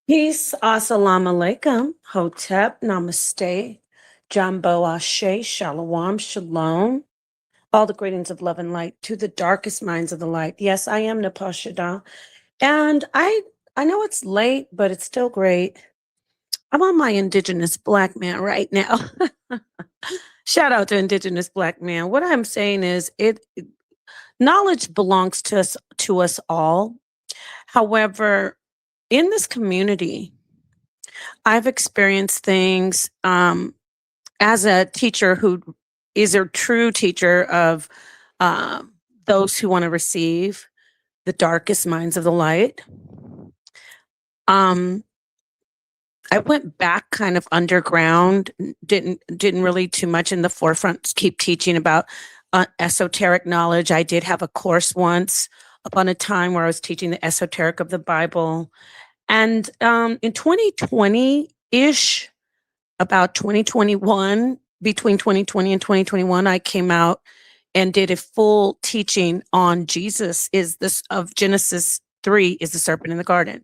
Peace, assalamu alaikum, hotep, namaste, jambo ashe, shalom, shalom. All the greetings of love and light to the darkest minds of the light. Yes, I am Napah, and I know it's late, but it's still great. I'm on my indigenous black man right now. Shout out to indigenous black man. What I'm saying is, knowledge belongs to us all. However, in this community, I've experienced things as a teacher who is a true teacher of those who want to receive the darkest minds of the light. I went back kind of underground, didn't really too much in the forefront, keep teaching about esoteric knowledge. I did have a course once upon a time where I was teaching the esoteric of the Bible. And in 2020-ish, about 2021, between 2020 and 2021, I came out and did a full teaching on Jesus of Genesis 3 is the serpent in the garden.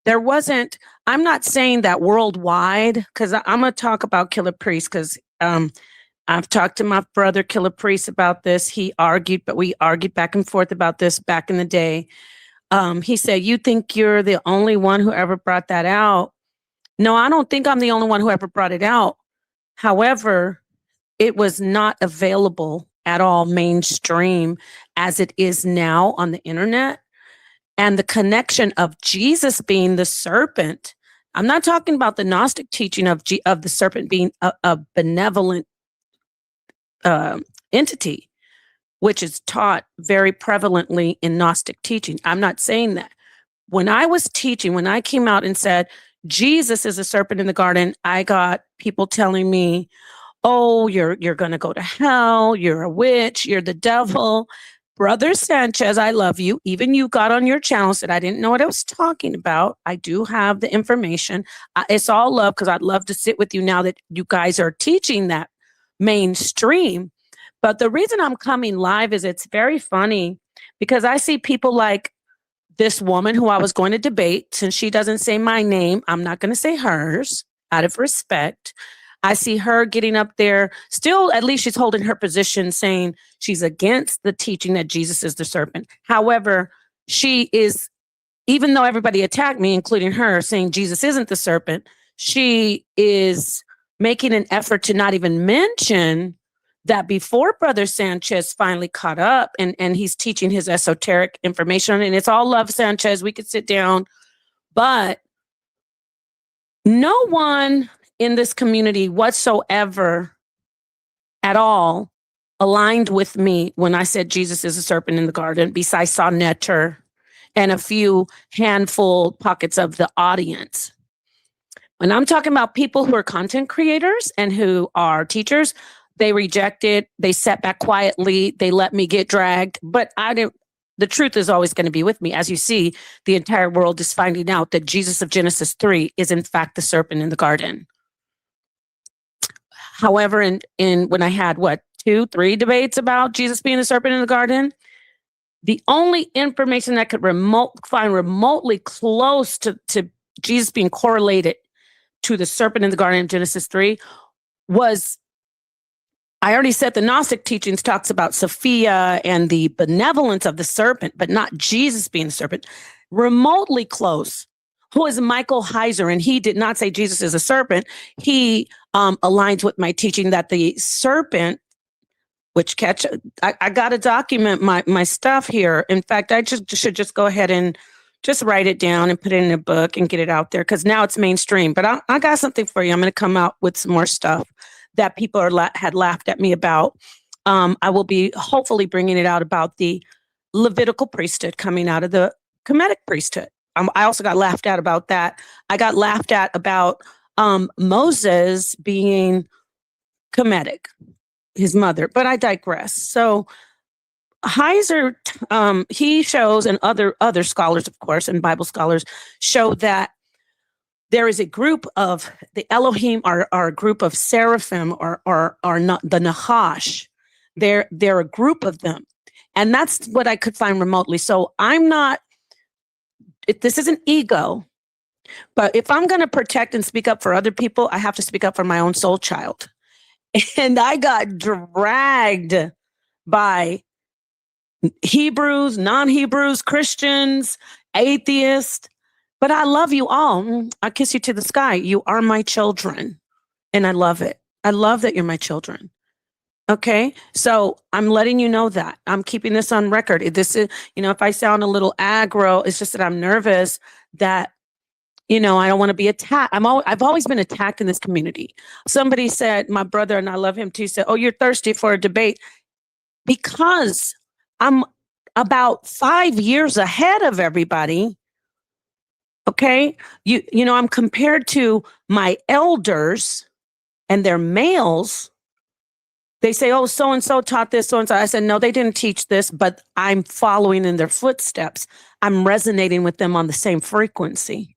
I'm not saying that worldwide, because I'm going to talk about Killah Priest, because I've talked to my brother Killah Priest about this. He argued, but we argued back and forth about this back in the day. He said, "You think you're the only one who ever brought that out?" No, I don't think I'm the only one who ever brought it out. However, it was not available at all mainstream as it is now on the internet. And the connection of Jesus being the serpent, I'm not talking about the Gnostic teaching of the serpent being a benevolent entity, which is taught very prevalently in Gnostic teaching. I'm not saying that. When I was teaching, when I came out and said, Jesus is a serpent in the garden, I got people telling me, "Oh, you're going to go to hell. You're a witch. You're the devil." Brother Sanchez, I love you. Even you got on your channel, said I didn't know what I was talking about. I do have the information. It's all love, because I'd love to sit with you now that you guys are teaching that mainstream. But the reason I'm coming live is it's very funny, because I see people like this woman who I was going to debate. Since she doesn't say my name, I'm not going to say hers out of respect. I see her getting up there, still, at least she's holding her position, saying she's against the teaching that Jesus is the serpent. However, she is, even though everybody attacked me, including her, saying Jesus isn't the serpent, she is making an effort to not even mention that before Brother Sanchez finally caught up and he's teaching his esoteric information, and it's all love, Sanchez, we could sit down, but no one in this community whatsoever at all aligned with me when I said Jesus is a serpent in the garden, besides Sonnetter and a few handful pockets of the audience. When I'm talking about people who are content creators and who are teachers, they rejected, they sat back quietly, they let me get dragged, but the truth is always going to be with me. As you see, the entire world is finding out that Jesus of Genesis 3 is in fact the serpent in the garden. However, when I had 2-3 debates about Jesus being the serpent in the garden, the only information that could find remotely close to Jesus being correlated to the serpent in the garden in Genesis 3 was, I already said the Gnostic teachings talks about Sophia and the benevolence of the serpent, but not Jesus being the serpent. Remotely close, who is Michael Heiser, and he did not say Jesus is a serpent. He aligns with my teaching that the serpent, I got to document my stuff here. In fact, I should just go ahead and just write it down and put it in a book and get it out there, because now it's mainstream. But I got something for you. I'm going to come out with some more stuff that people had laughed at me about. I will be hopefully bringing it out about the Levitical priesthood coming out of the Kmetic priesthood. I also got laughed at about that. I got laughed at about Moses being Kmetic, his mother, but I digress. So Heiser, he shows, and other scholars, of course, and Bible scholars show that there is a group of the Elohim are a group of seraphim or not the Nahash. They're a group of them. And that's what I could find remotely. So I'm not, this isn't ego. But if I'm going to protect and speak up for other people, I have to speak up for my own soul child. And I got dragged by Hebrews, non-Hebrews, Christians, atheists. But I love you all. I kiss you to the sky. You are my children. And I love it. I love that you're my children. Okay. So I'm letting you know that. I'm keeping this on record. This is, if I sound a little aggro, it's just that I'm nervous that, I don't want to be attacked. I've always been attacked in this community. Somebody said, my brother, and I love him too, said, "Oh, you're thirsty for a debate," because I'm about 5 years ahead of everybody. Okay. I'm compared to my elders and they're males. They say, "Oh, so-and-so taught this, so-and-so." I said, "No, they didn't teach this, but I'm following in their footsteps. I'm resonating with them on the same frequency.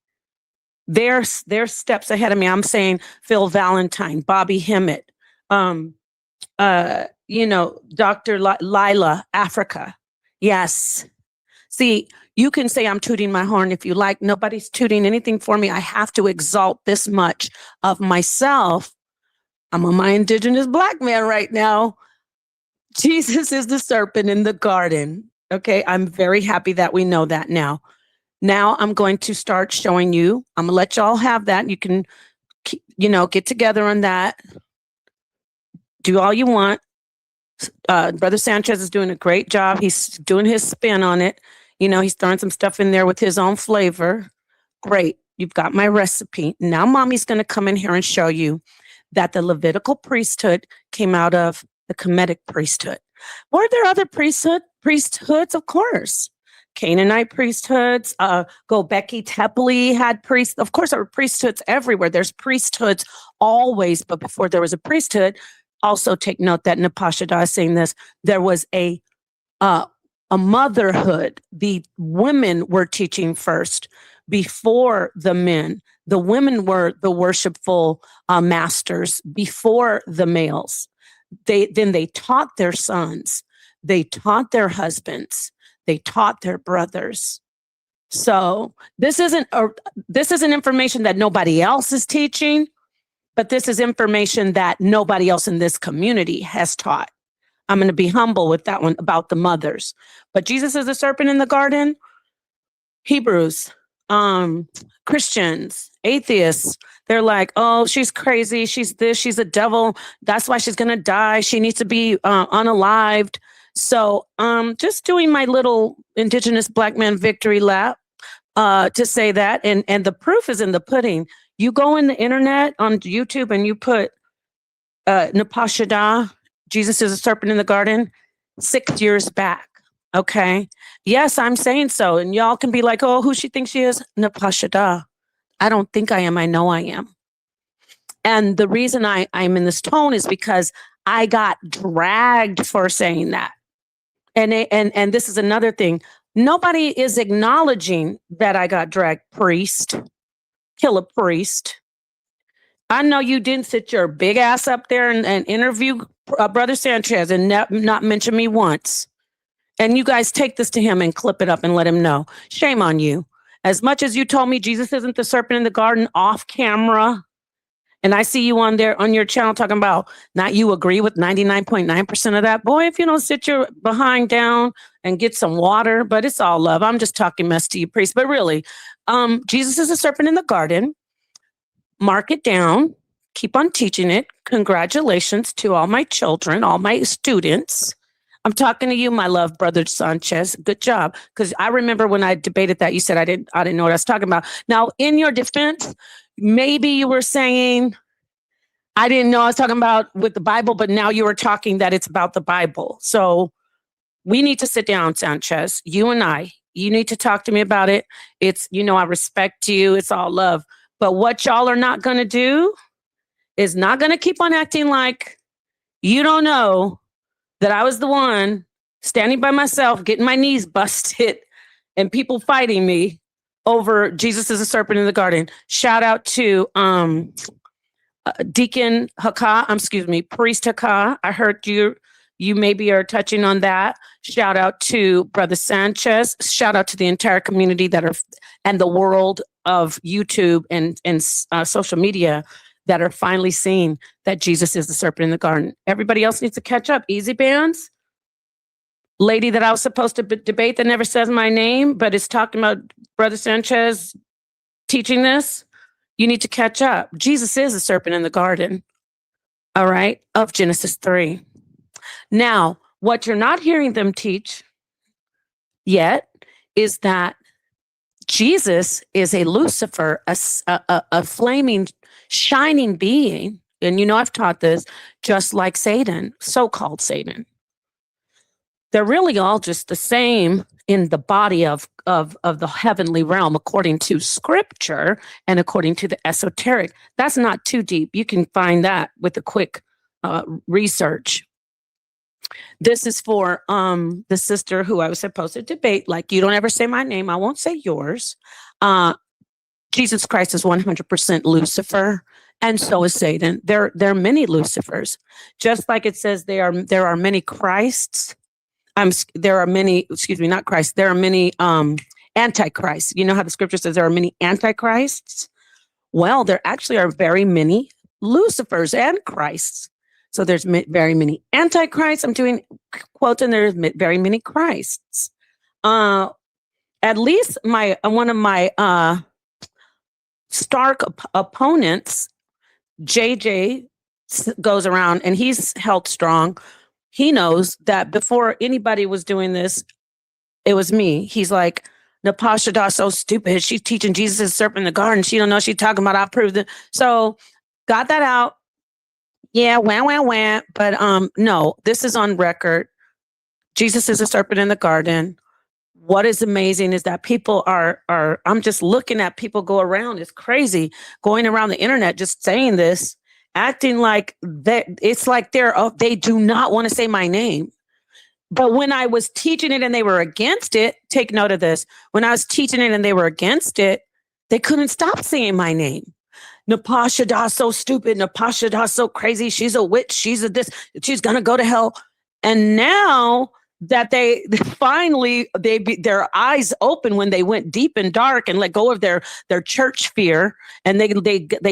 They're steps ahead of me." I'm saying Phil Valentine, Bobby Hemmett, Dr. Lila, Africa. Yes. See, you can say I'm tooting my horn if you like. Nobody's tooting anything for me. I have to exalt this much of myself. I'm my indigenous Black man right now. Jesus is the serpent in the garden. Okay, I'm very happy that we know that now. Now I'm going to start showing you. I'm going to let y'all have that. You can, get together on that. Do all you want. Brother Sanchez is doing a great job. He's doing his spin on it. He's throwing some stuff in there with his own flavor. Great. You've got my recipe. Now mommy's going to come in here and show you that the Levitical priesthood came out of the Kmetic priesthood. Were there other priesthoods? Of course. Canaanite priesthoods, Gobekli Tepe had priests. Of course, there were priesthoods everywhere. There's priesthoods always, but before there was a priesthood, also take note that Napah is saying this, there was a motherhood. The women were teaching first before the men. The women were the worshipful masters before the males. They taught their sons. They taught their husbands. They taught their brothers. So this isn't information that nobody else is teaching, but this is information that nobody else in this community has taught. I'm going to be humble with that one about the mothers. But Jesus is the serpent in the garden. Hebrews, Christians, atheists, they're like, "Oh, she's crazy. She's this. She's a devil. That's why she's going to die. She needs to be unalived." So just doing my little indigenous Black man victory lap to say that. And the proof is in the pudding. You go in the internet on YouTube and you put Napah, Jesus is a serpent in the garden, 6 years back. Okay. Yes, I'm saying so. And y'all can be like, "Oh, who she thinks she is?" Napah. I don't think I am. I know I am. And the reason I'm in this tone is because I got dragged for saying that. And this is another thing. Nobody is acknowledging that I got dragged. Priest, Killah priest. I know you didn't sit your big ass up there and interview Brother Sanchez and not mention me once. And you guys take this to him and clip it up and let him know. Shame on you. As much as you told me Jesus isn't the serpent in the garden off camera, and I see you on your channel talking about not you agree with 99.9% of that. Boy, if you don't sit your behind down and get some water, but it's all love. I'm just talking mess to you, priest. But really, Jesus is a serpent in the garden. Mark it down. Keep on teaching it. Congratulations to all my children, all my students. I'm talking to you, my love, Brother Sanchez. Good job. Because I remember when I debated that, you said I didn't know what I was talking about. Now, in your defense, maybe you were saying, I didn't know I was talking about with the Bible, but now you were talking that it's about the Bible. So we need to sit down, Sanchez. You and I, you need to talk to me about it. It's, I respect you. It's all love. But what y'all are not going to do is not going to keep on acting like you don't know that I was the one standing by myself, getting my knees busted and people fighting me over Jesus is a serpent in the garden. Shout out to Deacon Hakah, Priest Hakah. I heard you maybe are touching on that. Shout out to Brother Sanchez. Shout out to the entire community and the world of YouTube and social media that are finally seeing that Jesus is the serpent in the garden. Everybody else needs to catch up. Easy bands. Lady that I was supposed to debate that never says my name, but is talking about Brother Sanchez teaching this. You need to catch up. Jesus is the serpent in the garden. All right, of Genesis 3. Now, what you're not hearing them teach yet is that Jesus is a Lucifer, a flaming, shining being. And you know, I've taught this, just like Satan, so-called Satan. They're really all just the same in the body of the heavenly realm, according to scripture and according to the esoteric. That's not too deep. You can find that with a quick research. This is for the sister who I was supposed to debate. Like, you don't ever say my name, I won't say yours. Jesus Christ is 100% Lucifer, and so is Satan. There are many Lucifers, just like it says there are many Christs. There are many, not Christ. There are many antichrists. You know how the scripture says there are many antichrists? Well, there actually are very many Lucifers and Christs. So there's very many antichrists. I'm doing quotes, and there's very many Christs. At least one of my stark opponents, JJ, goes around and he's held strong. He knows that before anybody was doing this, it was me. He's like, Napah Shadah's so stupid. She's teaching Jesus is serpent in the garden. She don't know what she's talking about. I proved it. So got that out. Yeah, wah. But no, this is on record. Jesus is a serpent in the garden. What is amazing is that people are I'm just looking at people go around. It's crazy going around the internet just saying this, acting like that. It's like they do not want to say my name. But when I was teaching it and they were against it, take note of this. When I was teaching it and they were against it, they couldn't stop saying my name. Napah Shadah so stupid. Napah Shadah so crazy. She's a witch. She's a this. She's gonna go to hell. And now that they finally their eyes open when they went deep and dark and let go of their church fear, and they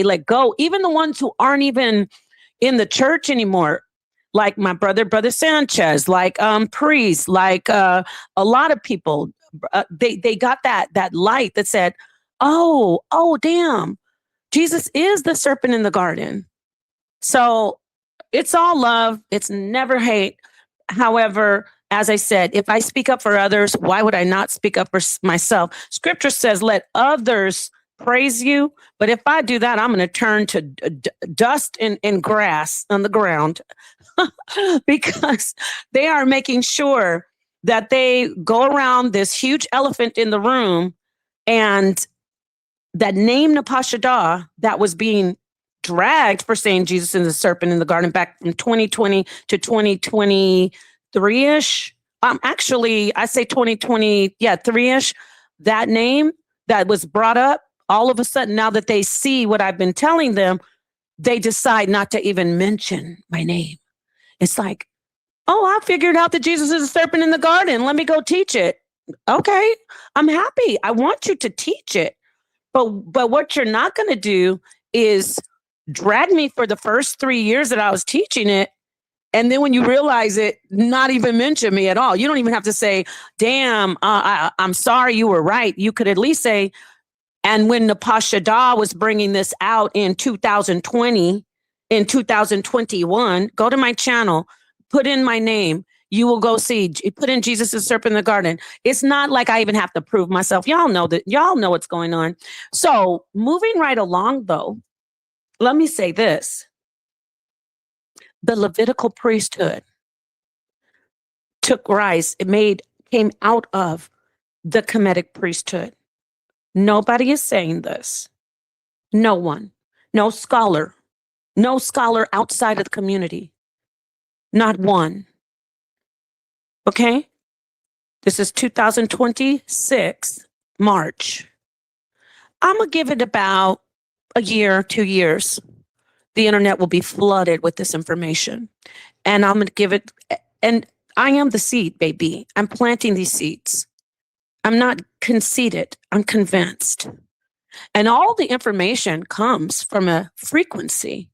let go. Even the ones who aren't even in the church anymore, like my brother Sanchez, like priests, like a lot of people, they got that light that said, oh damn. Jesus is the serpent in the garden. So it's all love. It's never hate. However, as I said, if I speak up for others, why would I not speak up for myself? Scripture says, let others praise you. But if I do that, I'm going to turn to dust and grass on the ground because they are making sure that they go around this huge elephant in the room, and that name Napah Shadah that was being dragged for saying Jesus is the serpent in the garden back from 2020 to 2023-ish. Actually, I say 2020, 3-ish. That name that was brought up, all of a sudden, now that they see what I've been telling them, they decide not to even mention my name. It's like, oh, I figured out that Jesus is a serpent in the garden. Let me go teach it. Okay, I'm happy. I want you to teach it. But what you're not going to do is drag me for the first 3 years that I was teaching it. And then when you realize it, not even mention me at all. You don't even have to say, damn, I'm sorry, you were right. You could at least say, and when Napah Shadah was bringing this out in 2020, in 2021, go to my channel, put in my name. You will go see, put in Jesus is serpent in the garden. It's not like I even have to prove myself. Y'all know that. Y'all know what's going on. So moving right along, though, let me say this. The Levitical priesthood took rise. Came out of the Kmetic priesthood. Nobody is saying this. No one. No scholar. No scholar outside of the community. Not one. Okay? This is 2026, March. I'm going to give it about a year, 2 years. The internet will be flooded with this information. And I'm going to give it, and I am the seed, baby. I'm planting these seeds. I'm not conceited. I'm convinced. And all the information comes from a frequency.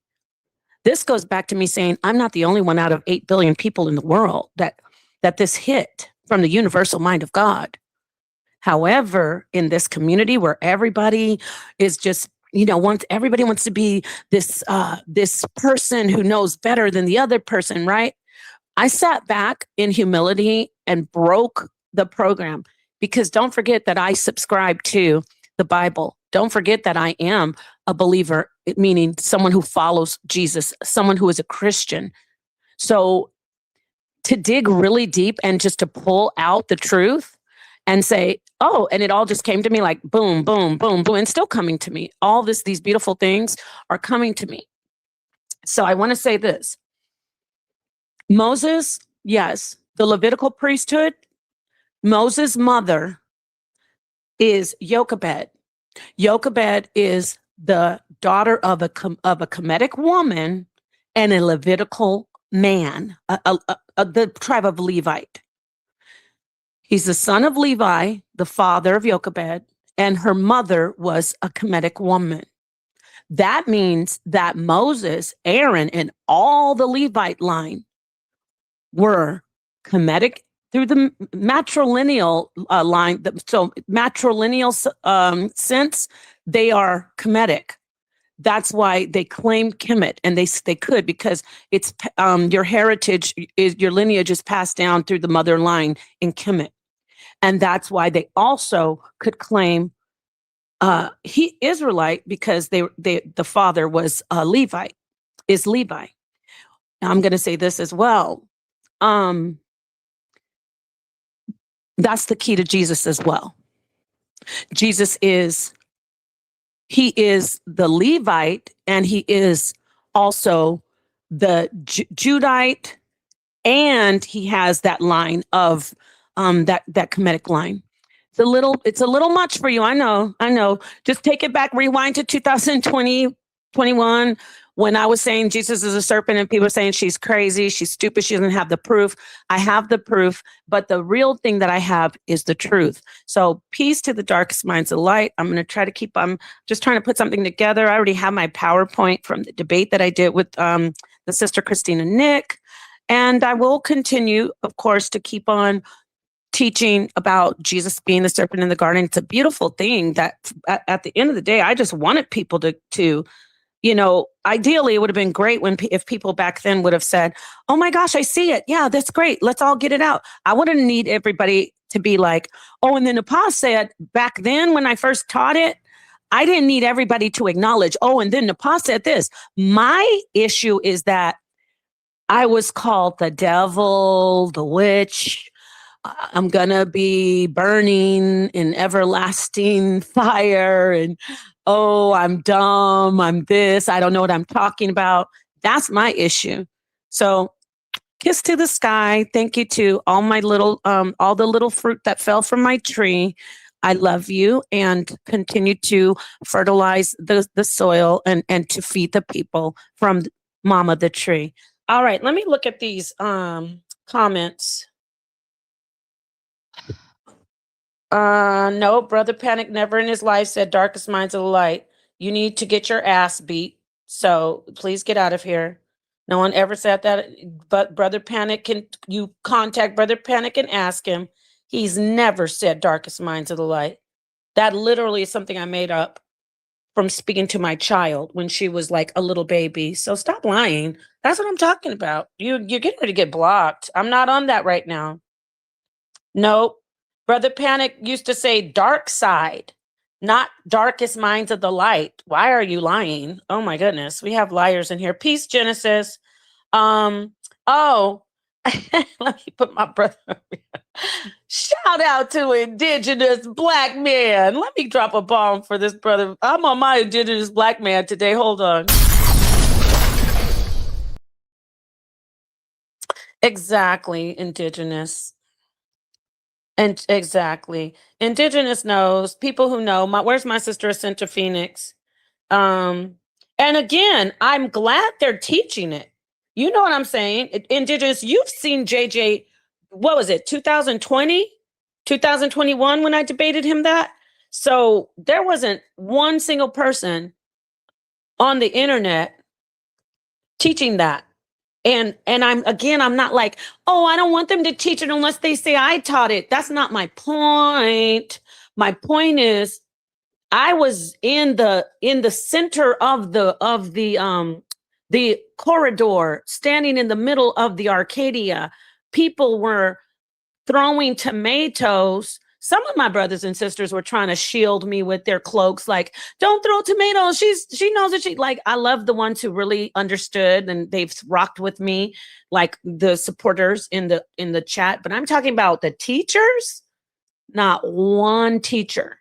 This goes back to me saying I'm not the only one out of 8 billion people in the world that this hit from the universal mind of God. However, in this community where everybody is just, everybody wants to be this person who knows better than the other person, right? I sat back in humility and broke the program, because don't forget that I subscribe to the Bible. Don't forget that I am a believer, meaning someone who follows Jesus, someone who is a Christian. So to dig really deep and just to pull out the truth and say, oh, and it all just came to me like boom, boom, boom, boom, and still coming to me. All these beautiful things are coming to me. So I want to say this. Moses, yes, the Levitical priesthood, Moses' mother is Jochebed. Jochebed is the daughter of a Kmetic woman and a Levitical man, the tribe of Levite. He's the son of Levi, the father of Jochebed, and her mother was a Kmetic woman. That means that Moses, Aaron, and all the Levite line were Kmetic through the matrilineal line. So matrilineal sense, they are Kmetic. That's why they claimed Kemet, and they could, because it's your heritage, your lineage is passed down through the mother line in Kemet. And that's why they also could claim he Israelite, because the father was Levi. Now, I'm going to say this as well. That's the key to Jesus as well. Jesus he is the Levite, and he is also the Judite, and he has that line of that Kmetic line. It's a little much for you. I know. Just take it back, rewind to 2020, 21, when I was saying Jesus is a serpent and people were saying she's crazy, she's stupid, she doesn't have the proof. I have the proof, but the real thing that I have is the truth. So peace to the darkest minds of light. I'm going to try to I'm just trying to put something together. I already have my PowerPoint from the debate that I did with the sister Christina Nick. And I will continue, of course, to keep on teaching about Jesus being the serpent in the garden. It's a beautiful thing that at the end of the day, I just wanted people to ideally it would have been great if people back then would have said, oh my gosh, I see it. Yeah, that's great. Let's all get it out. I wouldn't need everybody to be like, oh, and then Napah said back then when I first taught it, I didn't need everybody to acknowledge, oh, and then Napah said this. My issue is that I was called the devil, the witch. I'm going to be burning in everlasting fire. And, oh, I'm dumb. I'm this. I don't know what I'm talking about. That's my issue. So kiss to the sky. Thank you to all my all the little fruit that fell from my tree. I love you, and continue to fertilize the soil and to feed the people from Mama the tree. All right, let me look at these comments. No, Brother Panic never in his life said darkest minds of the light. You need to get your ass beat. So please get out of here. No one ever said that. But Brother Panic, you contact Brother Panic and ask him. He's never said darkest minds of the light. That literally is something I made up from speaking to my child when she was like a little baby. So stop lying. That's what I'm talking about. You're getting ready to get blocked. I'm not on that right now. Nope. Brother Panic used to say dark side, not darkest minds of the light. Why are you lying? Oh my goodness. We have liars in here. Peace, Genesis. Let me put my brother over here. Shout out to Indigenous Black man. Let me drop a bomb for this brother. I'm on my Indigenous Black man today. Hold on. Exactly, Indigenous. And exactly. Indigenous knows, people who know, where's my sister Ascenta Phoenix? And again, I'm glad they're teaching it. You know what I'm saying? Indigenous, you've seen JJ, what was it, 2020, 2021 when I debated him that? So there wasn't one single person on the internet teaching that. And I'm not like, oh, I don't want them to teach it unless they say I taught it. That's not my point. My point is I was in the center of the corridor, standing in the middle of the Arcadia. People were throwing tomatoes. Some of my brothers and sisters were trying to shield me with their cloaks, like, don't throw tomatoes. She knows that like, I love the ones who really understood and they've rocked with me, like the supporters in the chat. But I'm talking about the teachers, not one teacher.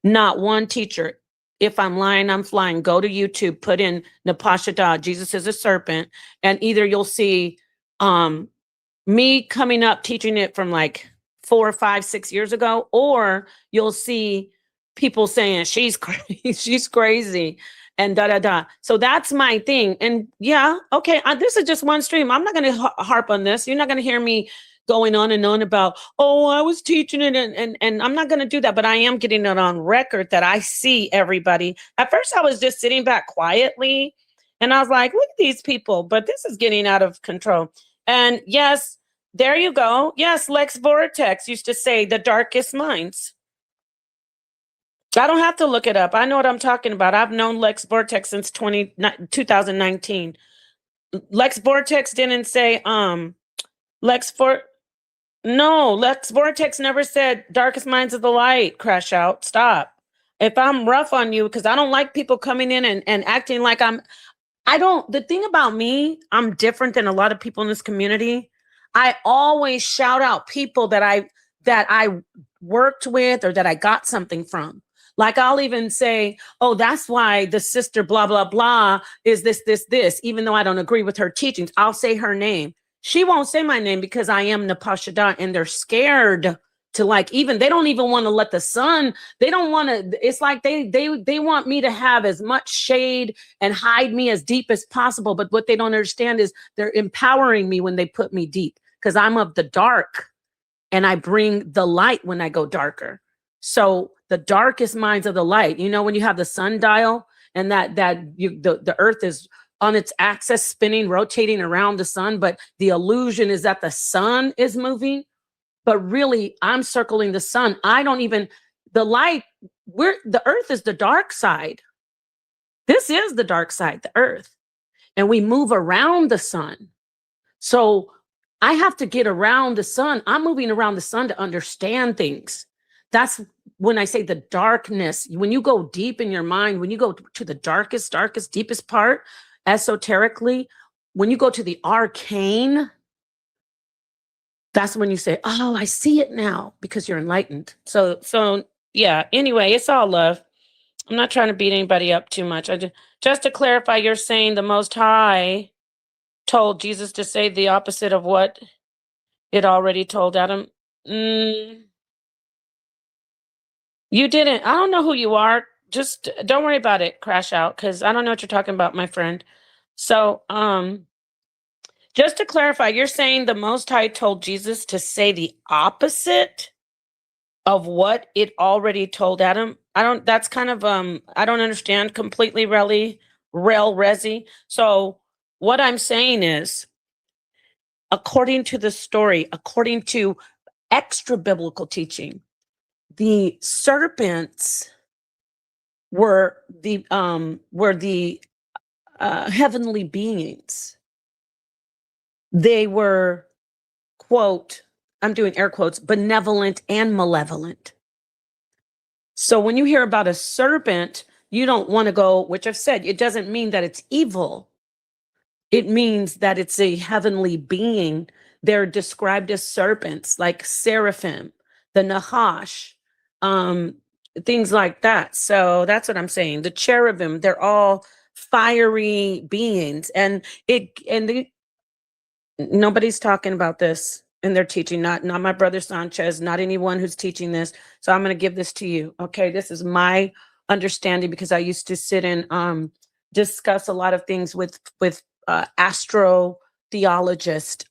Not one teacher. If I'm lying, I'm flying. Go to YouTube, put in Napah, Jesus is a serpent, and either you'll see me coming up teaching it from like 4 or 5, 6 years ago, or you'll see people saying she's crazy, she's crazy, and da da da. So that's my thing. And yeah, okay, this is just one stream. I'm not going to harp on this. You're not going to hear me going on and on about, oh, I was teaching it, and I'm not going to do that, but I am getting it on record that I see everybody. At first, I was just sitting back quietly, and I was like, look at these people, but this is getting out of control. And yes, there you go. Yes, Lex Vortex used to say the darkest minds. I don't have to look it up. I know what I'm talking about. I've known Lex Vortex since 2019. Lex Vortex didn't say, No, Lex Vortex never said darkest minds of the light. Crash out. Stop. If I'm rough on you, because I don't like people coming in and acting like the thing about me, I'm different than a lot of people in this community. I always shout out people that I worked with or that I got something from. Like I'll even say, oh, that's why the sister blah, blah, blah is this, even though I don't agree with her teachings. I'll say her name. She won't say my name because I am Napah, and they're scared to like, even they don't even want to let the sun, they don't want to, it's like they want me to have as much shade and hide me as deep as possible. But what they don't understand is they're empowering me when they put me deep, because I'm of the dark and I bring the light when I go darker. So the darkest minds of the light, you know, when you have the sundial and the earth is on its axis, spinning, rotating around the sun, but the illusion is that the sun is moving, but really I'm circling the sun. The earth is the dark side. This is the dark side, the earth, and we move around the sun. So I have to get around the sun. I'm moving around the sun to understand things. That's when I say the darkness, when you go deep in your mind, when you go to the darkest, deepest part, esoterically, when you go to the arcane, that's when you say, oh, I see it now, because you're enlightened. So yeah, anyway, it's all love. I'm not trying to beat anybody up too much. Just to clarify, you're saying the Most High told Jesus to say the opposite of what it already told Adam. You didn't. I don't know who you are. Just don't worry about it, Crash Out, because I don't know what you're talking about, my friend. So, just to clarify, you're saying the Most High told Jesus to say the opposite of what it already told Adam? That's kind of, I don't understand completely, really, resi. So what I'm saying is, according to the story, according to extra biblical teaching, the serpents were the heavenly beings. They were, quote, I'm doing air quotes, benevolent and malevolent. So when you hear about a serpent, you don't want to go, which I've said, it doesn't mean that it's evil. It means that it's a heavenly being. They're described as serpents, like seraphim, the Nahash, things like that. So that's what I'm saying. The cherubim, they're all fiery beings, and nobody's talking about this in their teaching. Not my brother Sanchez, not anyone who's teaching this. So I'm going to give this to you. Okay, this is my understanding, because I used to sit and discuss a lot of things with astro theologist.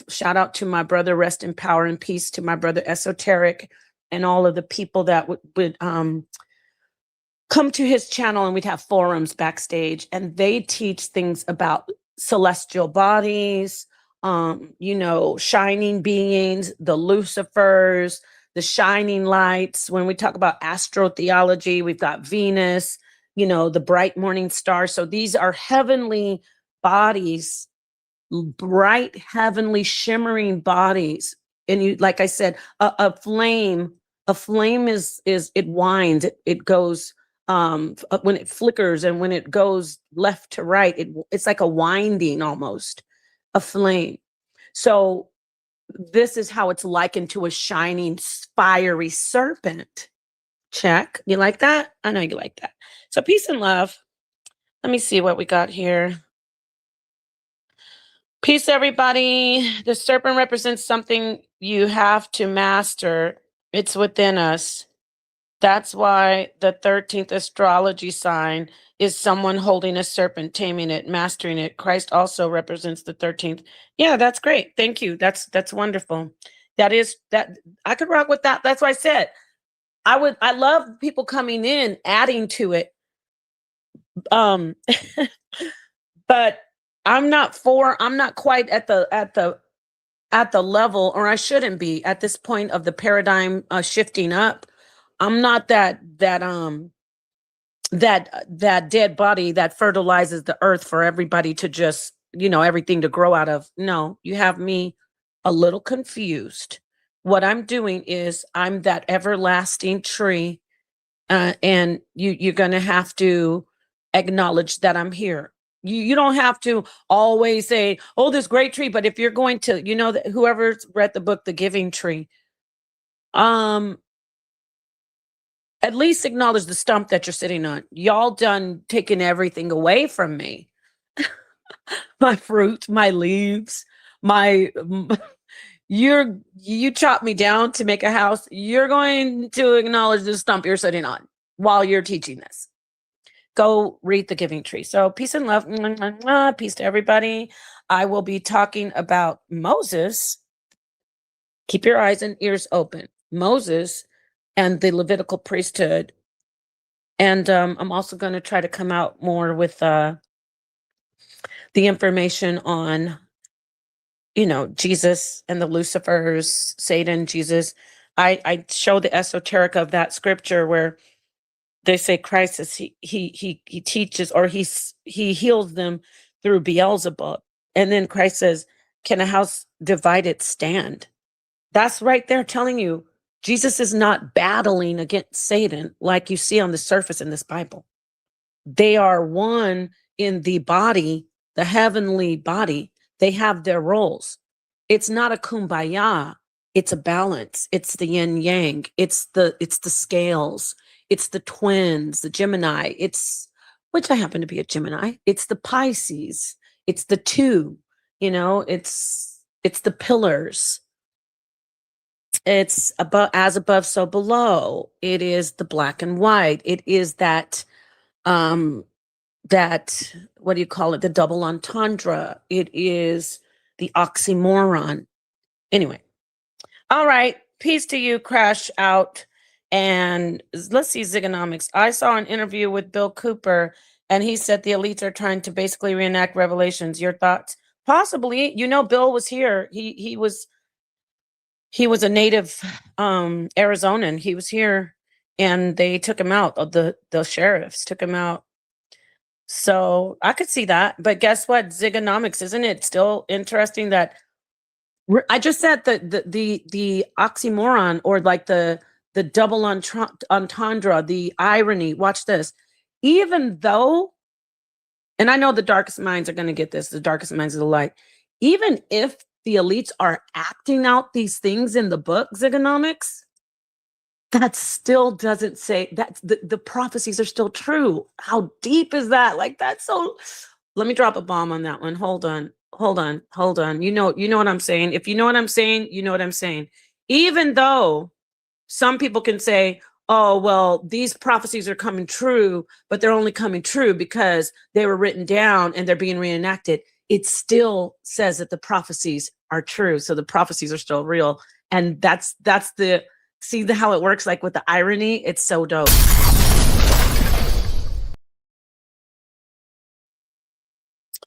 Shout out to my brother, rest in power and peace to my brother Esoteric, and all of the people that would come to his channel, and we'd have forums backstage, and they teach things about celestial bodies, shining beings, the Lucifers, the shining lights. When we talk about astrotheology, we've got Venus, the bright morning star. So these are heavenly bodies, bright, heavenly, shimmering bodies. And you, like I said, a flame is it winds, it goes, when it flickers and when it goes left to right, it's like a winding, almost a flame. So this is how it's likened to a shining, fiery serpent. Check. You like that? I know you like that. So peace and love. Let me see what we got here. Peace, everybody. The serpent represents something you have to master. It's within us. That's why the 13th astrology sign is someone holding a serpent, taming it, mastering it. Christ also represents the 13th. Yeah, that's great. Thank you. That's wonderful. That I could rock with that. That's why I said I love people coming in, adding to it. But I'm not quite at the level, or I shouldn't be at this point of the paradigm shifting up. I'm not that dead body that fertilizes the earth for everybody to just, everything to grow out of. No, you have me a little confused. What I'm doing is I'm that everlasting tree, and you're going to have to acknowledge that I'm here. You don't have to always say, oh, this great tree. But if you're going to, that whoever's read the book, The Giving Tree, at least acknowledge the stump that you're sitting on. Y'all done taking everything away from me. My fruit, my leaves, you chop me down to make a house. You're going to acknowledge the stump you're sitting on while you're teaching this. Go read The Giving Tree. So peace and love. Peace to everybody. I will be talking about Moses. Keep your eyes and ears open. Moses and the Levitical priesthood. And I'm also going to try to come out more with the information on, Jesus and the Lucifers, Satan, Jesus. I show the esoteric of that scripture where they say Christ is he teaches, or he heals them through Beelzebub. And then Christ says, can a house divided stand? That's right there telling you Jesus is not battling against Satan like you see on the surface in this Bible. They are one in the body, the heavenly body. They have their roles. It's not a kumbaya. It's a balance. It's the yin yang. It's the scales. It's the twins, the Gemini. Which I happen to be a Gemini. It's the Pisces. It's the two. It's the pillars. It's as above, so below. It is the black and white. It is that what do you call it? The double entendre. It is the oxymoron. Anyway. All right. Peace to you, Crash Out. And let's see, Zigonomics. I saw an interview with Bill Cooper, and he said the elites are trying to basically reenact Revelations. Your thoughts? Possibly. Bill was here. He was a native Arizonan. He was here, and they took him out. The sheriffs took him out. So I could see that. But guess what? Zigonomics, isn't it still interesting that I just said that the oxymoron, or like the double entendre, the irony. Watch this. Even though, and I know the darkest minds are going to get this, the darkest minds of the light, even if the elites are acting out these things in the book, Zigonomics, that still doesn't say that the prophecies are still true. How deep is that? Like, that's so, let me drop a bomb on that one. Hold on. You know what I'm saying. If you know what I'm saying, you know what I'm saying. Even though some people can say, oh, well, these prophecies are coming true, but they're only coming true because they were written down and they're being reenacted. It still says that the prophecies are true. So the prophecies are still real. And that's the See how it works, like with the irony? It's so dope.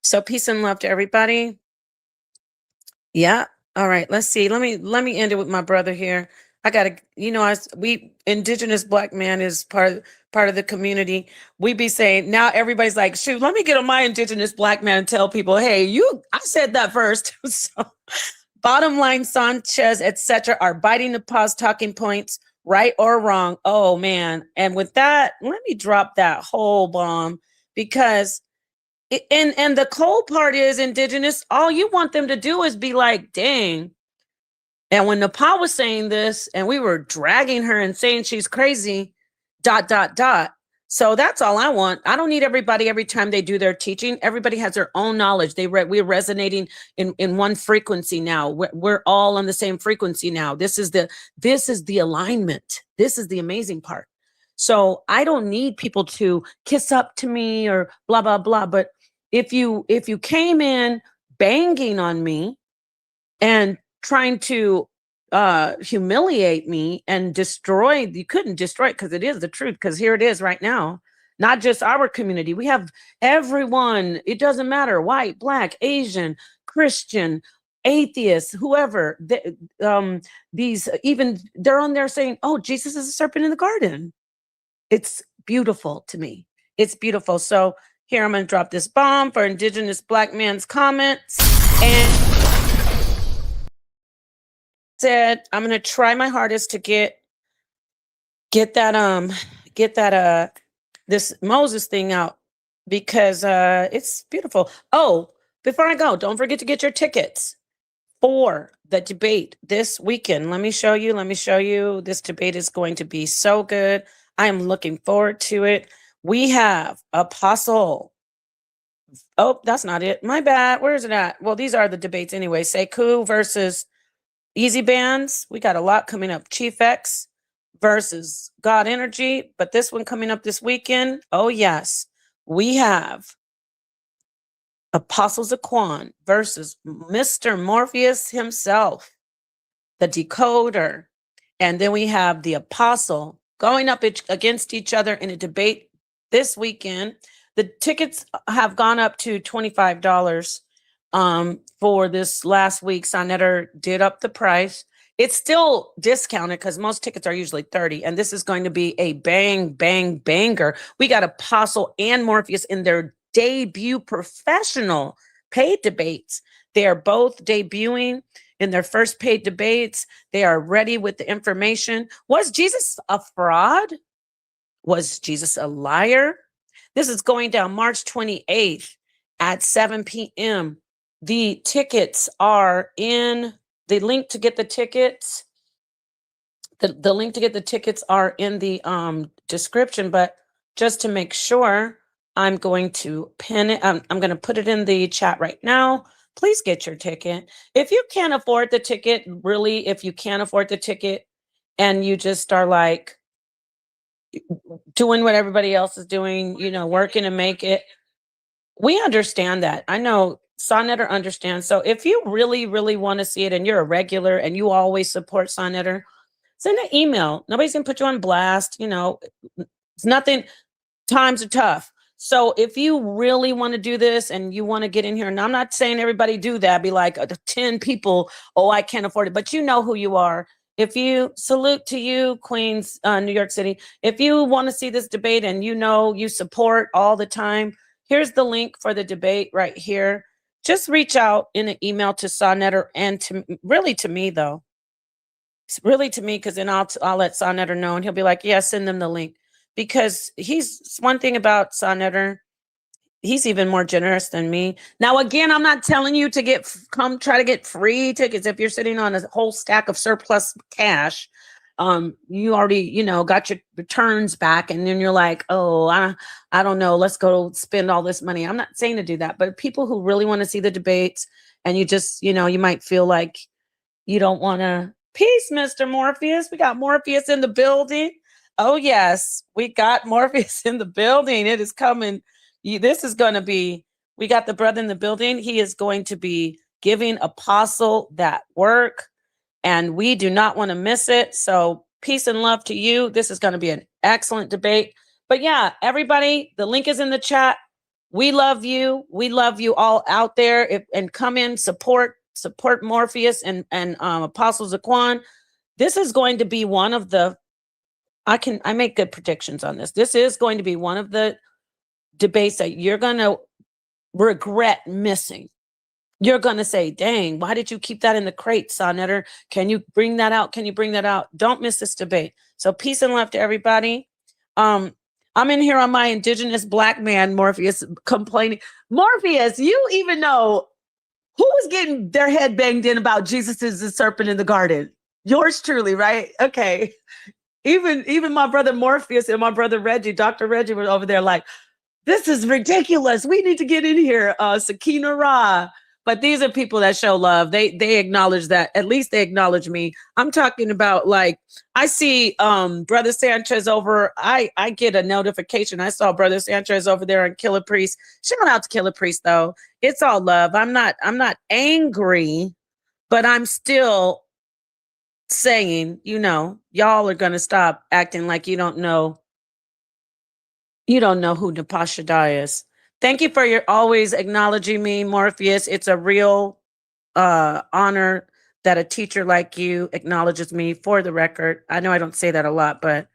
So peace and love to everybody. Yeah. All right. Let's see. Let me end it with my brother here. I gotta, we indigenous black man is part of the community. We be saying now everybody's like, shoot, let me get on my indigenous black man and tell people, hey, I said that first. So bottom line, Sanchez, etc., are biting the pause talking points, right or wrong. Oh man. And with that, let me drop that whole bomb because and the cold part is indigenous. All you want them to do is be like, dang. And when Napah was saying this, and we were dragging her and saying she's crazy, ... So that's all I want. I don't need everybody every time they do their teaching. Everybody has their own knowledge. We're resonating in one frequency now. We're all on the same frequency now. This is the alignment. This is the amazing part. So I don't need people to kiss up to me or blah blah blah. But if you came in banging on me and trying to humiliate me and you couldn't destroy it because it is the truth, because here it is right now. Not just our community, we have everyone. It doesn't matter, white, black, Asian, Christian, atheist, whoever. These even they're on there saying, oh, Jesus is a serpent in the garden. It's beautiful to me. It's beautiful. So here I'm going to drop this bomb for indigenous black man's comments. And said I'm going to try my hardest to get that this Moses thing out because it's beautiful. Oh, before I go, don't forget to get your tickets for the debate this weekend. Let me show you. This debate is going to be so good. I am looking forward to it. We have Apostle. Oh, that's not it. My bad. Where is it at? Well, these are the debates anyway. Sekou versus Easy Bands. We got a lot coming up. Chief X versus God Energy. But this one coming up this weekend. Oh, yes. We have Apostles of Quan versus Mr. Morpheus himself, the decoder. And then we have the Apostle going up against each other in a debate this weekend. The tickets have gone up to $25 for this last week. Sonetter did up the price. It's still discounted because most tickets are usually $30. And this is going to be a bang, bang, banger. We got Apostle and Morpheus in their debut professional paid debates. They are both debuting in their first paid debates. They are ready with the information. Was Jesus a fraud? Was Jesus a liar? This is going down March 28th at 7 p.m. The tickets are in the link to get the tickets. The link to get the tickets are in the description, but just to make sure, I'm going to pin it. I'm going to put it in the chat right now. Please get your ticket. If you can't afford the ticket, really, if you can't afford the ticket and you just are like doing what everybody else is doing, working to make it, we understand that. I know Sonetter understands. So if you really, really want to see it and you're a regular and you always support Sonetter, send an email. Nobody's going to put you on blast. It's nothing. Times are tough. So if you really want to do this and you want to get in here, and I'm not saying everybody do that, be like 10 people, oh, I can't afford it, but you know who you are. If you salute to you, Queens, New York City, if you want to see this debate and you support all the time, here's the link for the debate right here. Just reach out in an email to Sonetter and to me, though. It's really to me, because then I'll let Sonetter know and he'll be like, yeah, send them the link. Because he's one thing about Sonetter, he's even more generous than me. Now, again, I'm not telling you to come try to get free tickets if you're sitting on a whole stack of surplus cash. You already, got your returns back, and then you're like, oh, I don't know, let's go spend all this money. I'm not saying to do that, but people who really want to see the debates, and you just, you might feel like you don't want to. Peace, Mr. Morpheus. We got Morpheus in the building. Oh, yes, we got Morpheus in the building. It is coming. This is going to be, we got the brother in the building. He is going to be giving Apostle that work, and we do not want to miss it. So Peace and love to you. This is going to be an excellent debate. But yeah, everybody, the link is in the chat. We love you. We love you all out there. And come in, support Morpheus and Apostle Zaquan. This is going to be one of the, I make good predictions on this. This is going to be one of the debates that you're going to regret missing. You're going to say, dang, why did you keep that in the crate, Sonnetter? Can you bring that out? Can you bring that out? Don't miss this debate. So peace and love to everybody. I'm in here on my indigenous black man, Morpheus, complaining. Morpheus, you even know who was getting their head banged in about Jesus is the serpent in the garden? Yours truly, right? Okay. Even my brother Morpheus and my brother Reggie, Dr. Reggie, were over there like, this is ridiculous. We need to get in here. Sakina Ra. But these are people that show love. They acknowledge that. At least they acknowledge me. I'm talking about, like, I see Brother Sanchez over. I get a notification. I saw Brother Sanchez over there on Killah Priest. Shout out to Killah Priest, though. It's all love. I'm not angry, but I'm still saying, y'all are gonna stop acting like you don't know who Napah Shaddai is. Thank you for your always acknowledging me, Morpheus. It's a real honor that a teacher like you acknowledges me, for the record. I know I don't say that a lot, but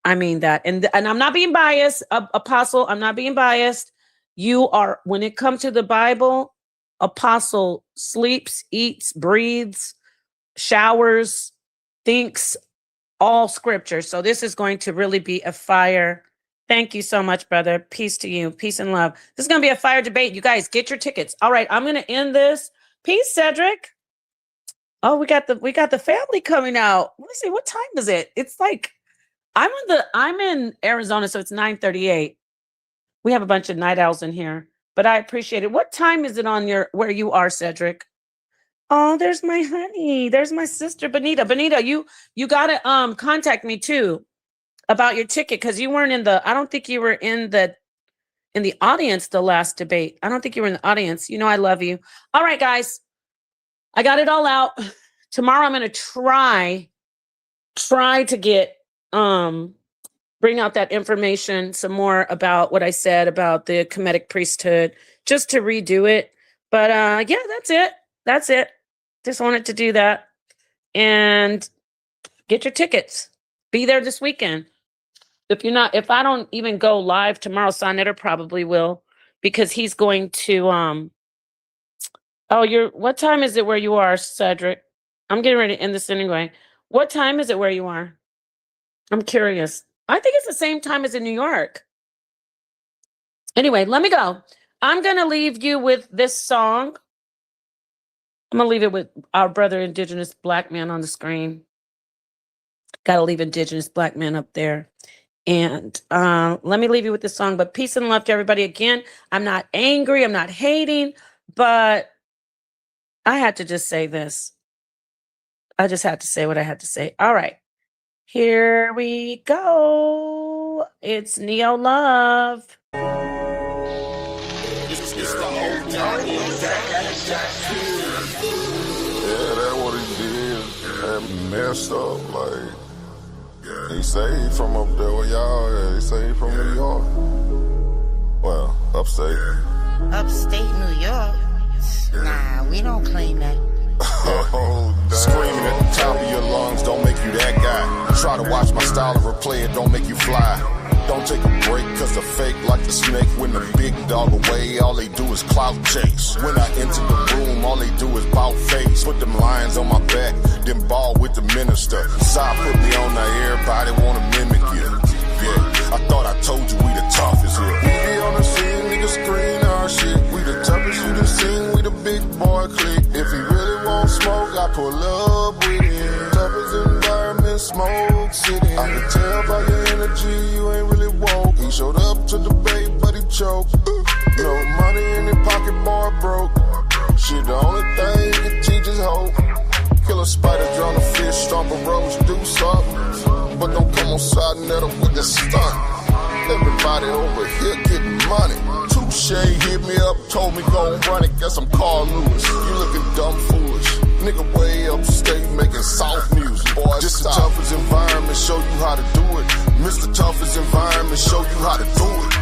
I mean that. And I'm not being biased, Apostle. I'm not being biased. You are, when it comes to the Bible, Apostle sleeps, eats, breathes, showers, thinks all scripture. So this is going to really be a fire. Thank you so much, brother. Peace to you. Peace and love. This is going to be a fire debate. You guys get your tickets. All right, I'm going to end this. Peace, Cedric. Oh, we got the family coming out. Let's see, what time is it? It's like I'm in Arizona, so it's 9:38. We have a bunch of night owls in here, but I appreciate it. What time is it on where you are, Cedric? Oh, there's my honey. There's my sister, Benita. Benita, you gotta contact me too about your ticket, because you weren't I don't think you were in the audience the last debate. I don't think you were in the audience. I love you. All right, guys. I got it all out. Tomorrow I'm gonna try to get bring out that information some more about what I said about the Kmetic priesthood, just to redo it. But yeah, that's it. Just wanted to do that. And get your tickets. Be there this weekend. If I don't even go live tomorrow, Sonnetter probably will, because he's going to what time is it where you are, Cedric? I'm getting ready to end this anyway. What time is it where you are? I'm curious. I think it's the same time as in New York. Anyway, let me go. I'm going to leave you with this song. I'm going to leave it with our brother, Indigenous Black Man, on the screen. Got to leave Indigenous Black Man up there. And let me leave you with this song. But peace and love to everybody. Again, I'm not angry. I'm not hating. But I had to just say this. I just had to say what I had to say. All right. Here we go. It's Neo Love. Messed up, like, he saved from up there where y'all at. He saved from New York. Well, upstate. Upstate New York? Nah, we don't claim that. Screaming at the top of your lungs don't make you that guy. Try to watch my style and replay it, don't make you fly. Don't take a break, cause the fake like the snake. When the big dog away, all they do is clout chase. When I enter the room, all they do is bout face. Put them lions on my back, then ball with the minister. Side put me on there, everybody wanna mimic you. Yeah, I thought I told you we the toughest here. We be on the scene, niggas screen our shit. We the toughest you done seen, we the big boy clique. If he really want smoke, I pull up with him. Toughest environment, smoke city. I can tell by your energy, you ain't really woke. He showed up to debate, but he choked. No money in his pocket, boy broke. Shit, the only thing he can teach is hope. Kill a spider, drown a fish, stomp a rose, do something. But don't come on side net up with the stunt. Everybody over here getting money. Touche hit me up, told me go and run it. Guess I'm Carl Lewis. You looking dumb foolish. Nigga way upstate making soft music. Boy, this the toughest environment, show you how to do it. Mr. Toughest environment, show you how to do it.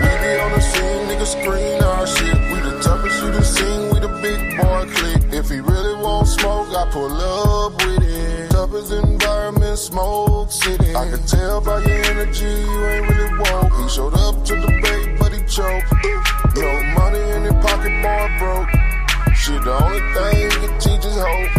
We be on the scene, niggas screen our shit. We the toughest you done seen, we the big boy clique. If he really want smoke, I pull up with it. Toughest environment, Smoke City. I can tell by your energy, you ain't really woke. He showed up to debate, but he choked. No money in his pocket, boy broke. Shit, the only thing he can teach is hope.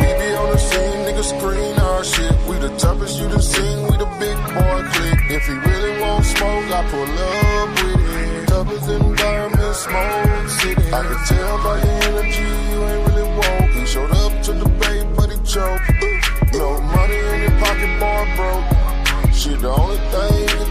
We be on the scene, niggas screen our shit. We the toughest you done seen, we the big boy clique. If he really want smoke, I pull up with it. Toughest environment, Smoke City. I can tell by your energy, you ain't really woke. He showed up to debate, but he choked. No money in his pocket, boy broke. Shit, the only thing he can